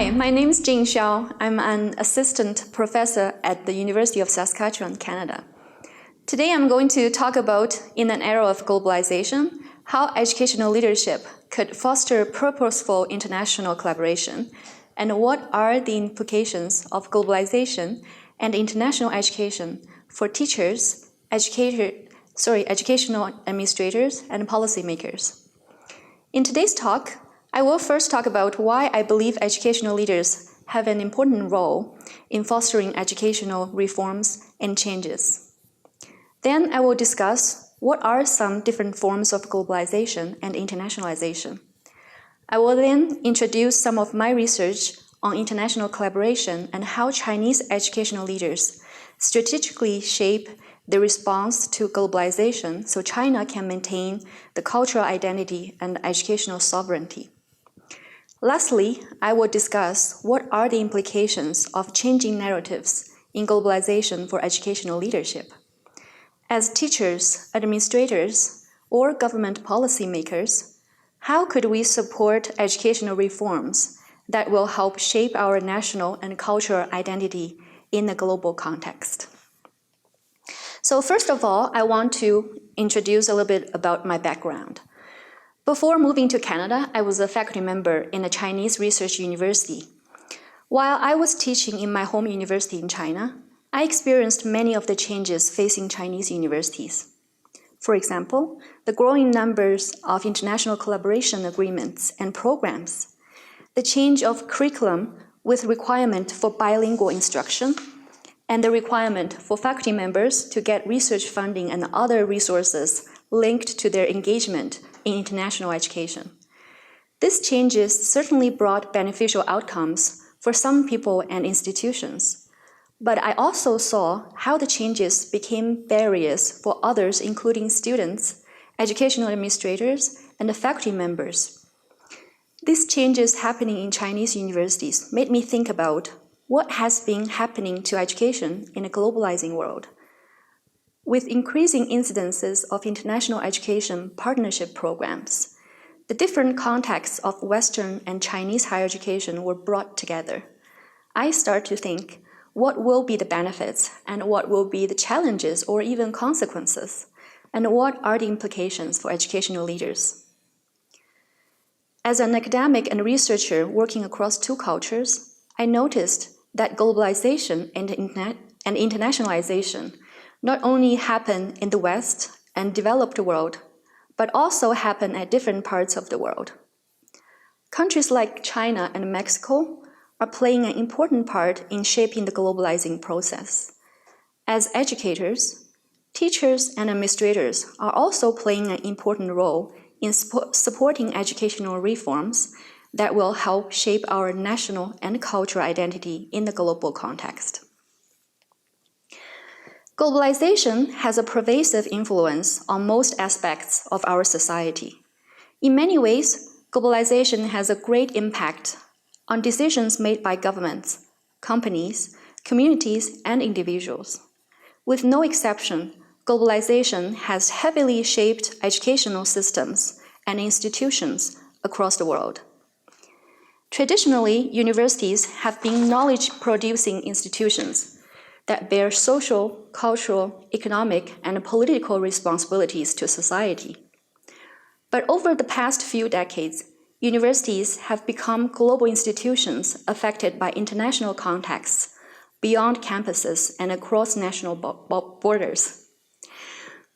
Hi, my name is Jing Xiao. I'm an assistant professor at the University of Saskatchewan, Canada. Today I'm going to talk about, in an era of globalization, how educational leadership could foster purposeful international collaboration, and what are the implications of globalization and international education for teachers, educational administrators, and policymakers. In today's talk, I will first talk about why I believe educational leaders have an important role in fostering educational reforms and changes. Then I will discuss what are some different forms of globalization and internationalization. I will then introduce some of my research on international collaboration and how Chinese educational leaders strategically shape the response to globalization so China can maintain the cultural identity and educational sovereignty. Lastly, I will discuss what are the implications of changing narratives in globalization for educational leadership. As teachers, administrators, or government policymakers, how could we support educational reforms that will help shape our national and cultural identity in a global context? So first of all, I want to introduce a little bit about my background. Before moving to Canada, I was a faculty member in a Chinese research university. While I was teaching in my home university in China, I experienced many of the changes facing Chinese universities. For example, the growing numbers of international collaboration agreements and programs, the change of curriculum with requirement for bilingual instruction, and the requirement for faculty members to get research funding and other resources linked to their engagement in international education. These changes certainly brought beneficial outcomes for some people and institutions, but I also saw how the changes became barriers for others, including students, educational administrators, and faculty members. These changes happening in Chinese universities made me think about what has been happening to education in a globalizing world. With increasing incidences of international education partnership programs, the different contexts of Western and Chinese higher education were brought together. I start to think, what will be the benefits and what will be the challenges or even consequences, and what are the implications for educational leaders? As an academic and researcher working across two cultures, I noticed that globalization and internationalization not only happen in the West and developed world, but also happen at different parts of the world. Countries like China and Mexico are playing an important part in shaping the globalizing process. As educators, teachers and administrators are also playing an important role in supporting educational reforms that will help shape our national and cultural identity in the global context. Globalization has a pervasive influence on most aspects of our society. In many ways, globalization has a great impact on decisions made by governments, companies, communities, and individuals. With no exception, globalization has heavily shaped educational systems and institutions across the world. Traditionally, universities have been knowledge-producing institutions that bear social, cultural, economic, and political responsibilities to society. But over the past few decades, universities have become global institutions affected by international contexts beyond campuses and across national borders.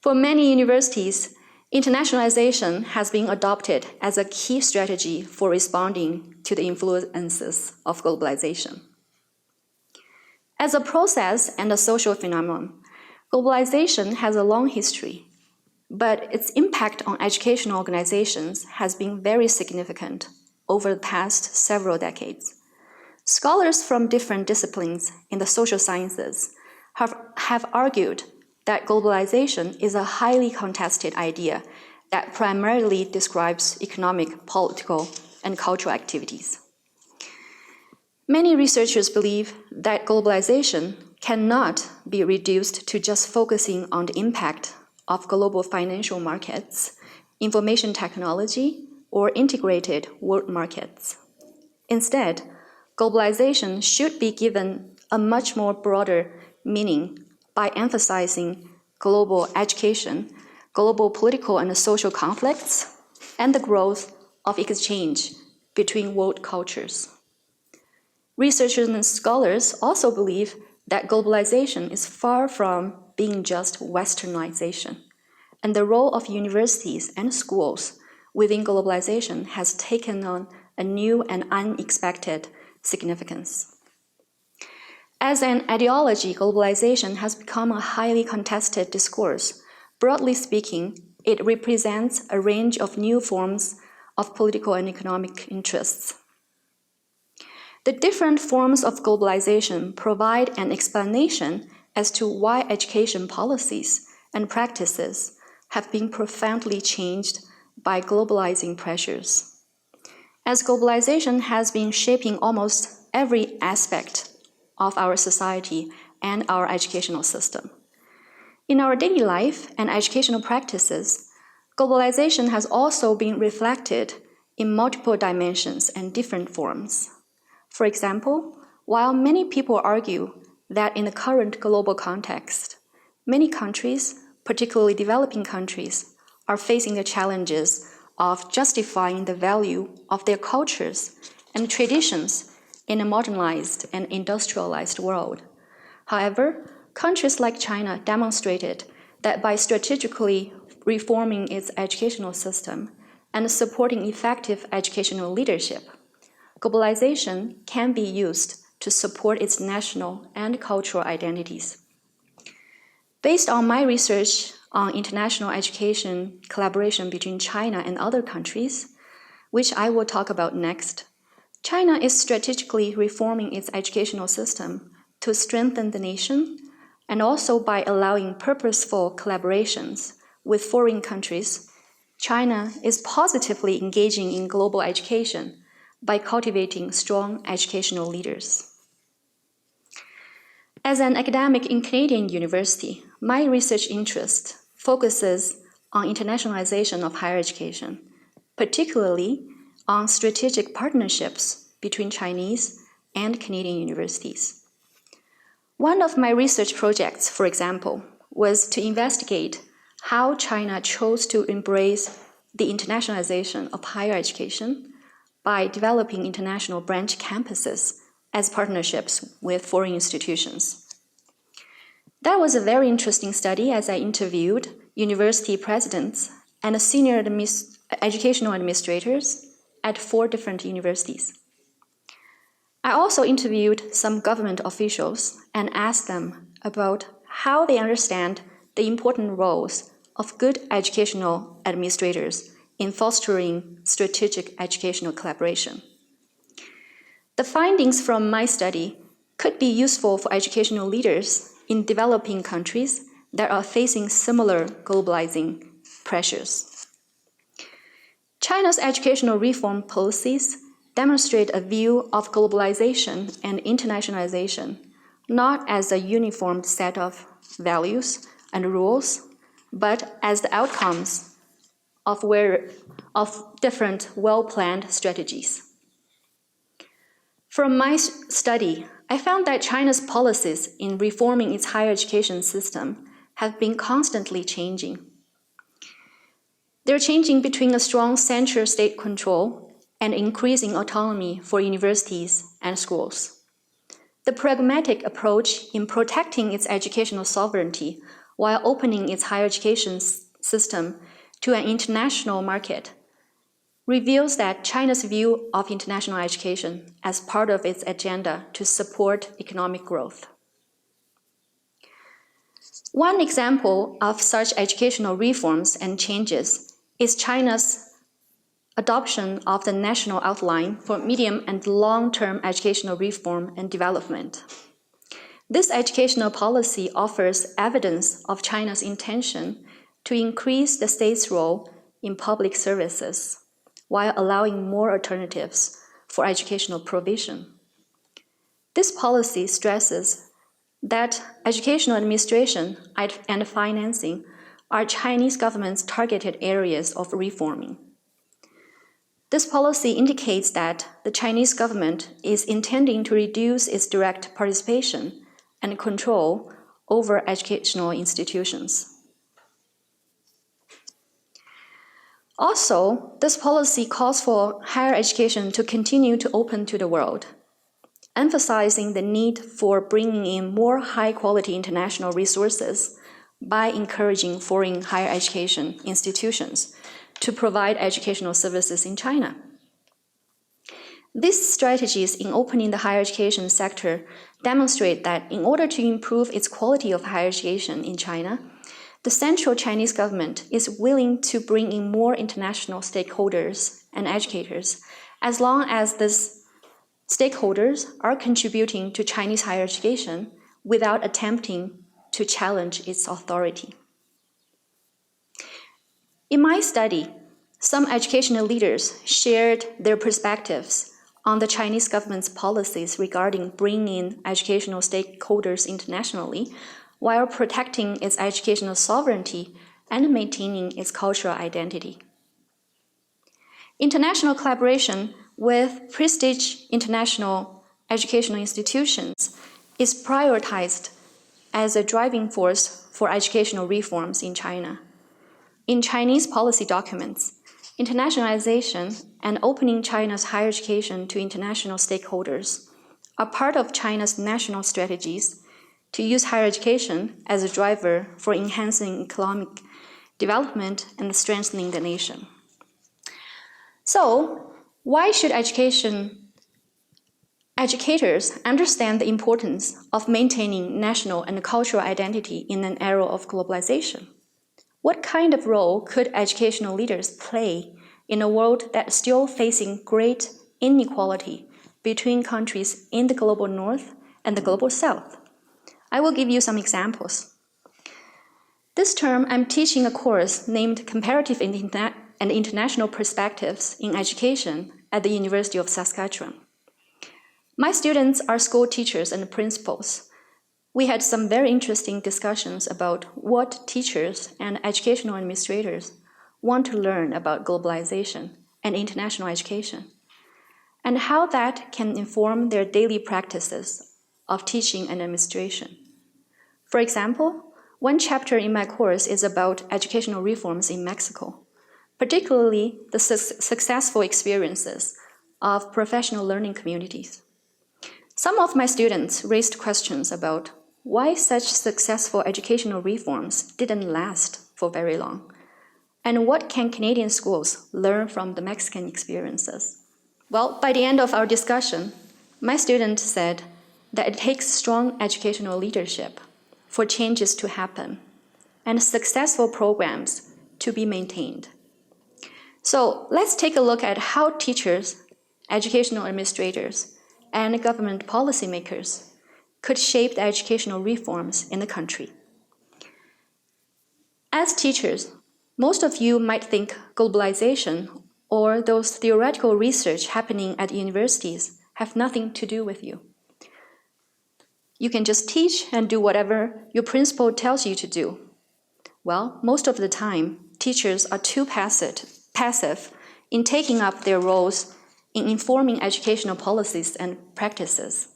For many universities, internationalization has been adopted as a key strategy for responding to the influences of globalization. As a process and a social phenomenon, globalization has a long history, but its impact on educational organizations has been very significant over the past several decades. Scholars from different disciplines in the social sciences have argued that globalization is a highly contested idea that primarily describes economic, political, and cultural activities. Many researchers believe that globalization cannot be reduced to just focusing on the impact of global financial markets, information technology, or integrated world markets. Instead, globalization should be given a much more broader meaning by emphasizing global education, global political and social conflicts, and the growth of exchange between world cultures. Researchers and scholars also believe that globalization is far from being just Westernization, and the role of universities and schools within globalization has taken on a new and unexpected significance. As an ideology, globalization has become a highly contested discourse. Broadly speaking, it represents a range of new forms of political and economic interests. The different forms of globalization provide an explanation as to why education policies and practices have been profoundly changed by globalizing pressures. As globalization has been shaping almost every aspect of our society and our educational system. In our daily life and educational practices, globalization has also been reflected in multiple dimensions and different forms. For example, while many people argue that in the current global context, many countries, particularly developing countries, are facing the challenges of justifying the value of their cultures and traditions in a modernized and industrialized world. However, countries like China demonstrated that by strategically reforming its educational system and supporting effective educational leadership, globalization can be used to support its national and cultural identities. Based on my research on international education collaboration between China and other countries, which I will talk about next, China is strategically reforming its educational system to strengthen the nation, and also by allowing purposeful collaborations with foreign countries, China is positively engaging in global education by cultivating strong educational leaders. As an academic in Canadian university, my research interest focuses on internationalization of higher education, particularly on strategic partnerships between Chinese and Canadian universities. One of my research projects, for example, was to investigate how China chose to embrace the internationalization of higher education by developing international branch campuses as partnerships with foreign institutions. That was a very interesting study as I interviewed university presidents and senior educational administrators at 4 different universities. I also interviewed some government officials and asked them about how they understand the important roles of good educational administrators in fostering strategic educational collaboration. The findings from my study could be useful for educational leaders in developing countries that are facing similar globalizing pressures. China's educational reform policies demonstrate a view of globalization and internationalization not as a uniform set of values and rules, but as the outcomes of different well-planned strategies. From my study, I found that China's policies in reforming its higher education system have been constantly changing. They're changing between a strong central state control and increasing autonomy for universities and schools. The pragmatic approach in protecting its educational sovereignty while opening its higher education system to an international market reveals that China's view of international education as part of its agenda to support economic growth. One example of such educational reforms and changes is China's adoption of the National Outline for Medium and Long-Term Educational Reform and Development. This educational policy offers evidence of China's intention to increase the state's role in public services while allowing more alternatives for educational provision. This policy stresses that educational administration and financing are Chinese government's targeted areas of reforming. This policy indicates that the Chinese government is intending to reduce its direct participation and control over educational institutions. Also, this policy calls for higher education to continue to open to the world, emphasizing the need for bringing in more high-quality international resources by encouraging foreign higher education institutions to provide educational services in China. These strategies in opening the higher education sector demonstrate that in order to improve its quality of higher education in China, the central Chinese government is willing to bring in more international stakeholders and educators, as long as these stakeholders are contributing to Chinese higher education without attempting to challenge its authority. In my study, some educational leaders shared their perspectives on the Chinese government's policies regarding bringing in educational stakeholders internationally while protecting its educational sovereignty and maintaining its cultural identity. International collaboration with prestige international educational institutions is prioritized as a driving force for educational reforms in China. In Chinese policy documents, internationalization and opening China's higher education to international stakeholders are part of China's national strategies to use higher education as a driver for enhancing economic development and strengthening the nation. So, why should educators understand the importance of maintaining national and cultural identity in an era of globalization? What kind of role could educational leaders play in a world that's still facing great inequality between countries in the global north and the global south? I will give you some examples. This term, I'm teaching a course named Comparative and International Perspectives in Education at the University of Saskatchewan. My students are school teachers and principals. We had some very interesting discussions about what teachers and educational administrators want to learn about globalization and international education, and how that can inform their daily practices of teaching and administration. For example, one chapter in my course is about educational reforms in Mexico, particularly the successful experiences of professional learning communities. Some of my students raised questions about why such successful educational reforms didn't last for very long, and what can Canadian schools learn from the Mexican experiences. Well, by the end of our discussion, my student said that it takes strong educational leadership for changes to happen and successful programs to be maintained. So let's take a look at how teachers, educational administrators, and government policymakers could shape the educational reforms in the country. As teachers, most of you might think globalization or those theoretical research happening at universities have nothing to do with you. You can just teach and do whatever your principal tells you to do. Well, most of the time, teachers are too passive in taking up their roles in informing educational policies and practices.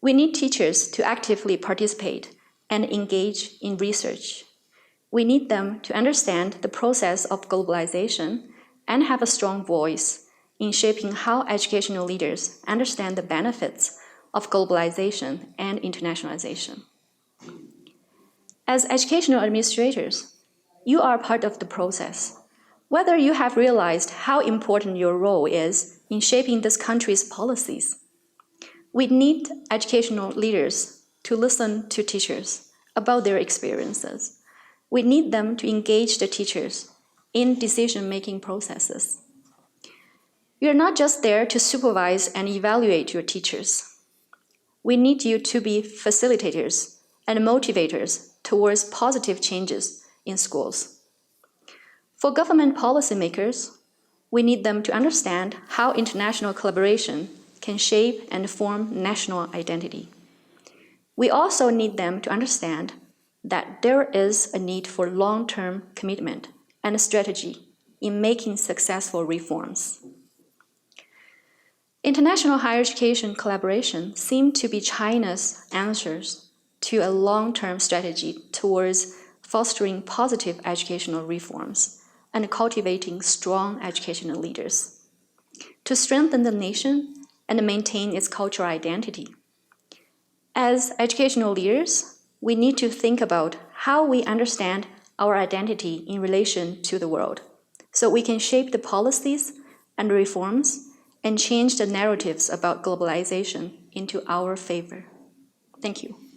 We need teachers to actively participate and engage in research. We need them to understand the process of globalization and have a strong voice in shaping how educational leaders understand the benefits of globalization and internationalization. As educational administrators, you are part of the process. Whether you have realized how important your role is in shaping this country's policies, we need educational leaders to listen to teachers about their experiences. We need them to engage the teachers in decision-making processes. You're not just there to supervise and evaluate your teachers. We need you to be facilitators and motivators towards positive changes in schools. For government policymakers, we need them to understand how international collaboration can shape and form national identity. We also need them to understand that there is a need for long-term commitment and strategy in making successful reforms. International higher education collaboration seemed to be China's answers to a long-term strategy towards fostering positive educational reforms and cultivating strong educational leaders to strengthen the nation and maintain its cultural identity. As educational leaders, we need to think about how we understand our identity in relation to the world, so we can shape the policies and reforms and change the narratives about globalization into our favor. Thank you.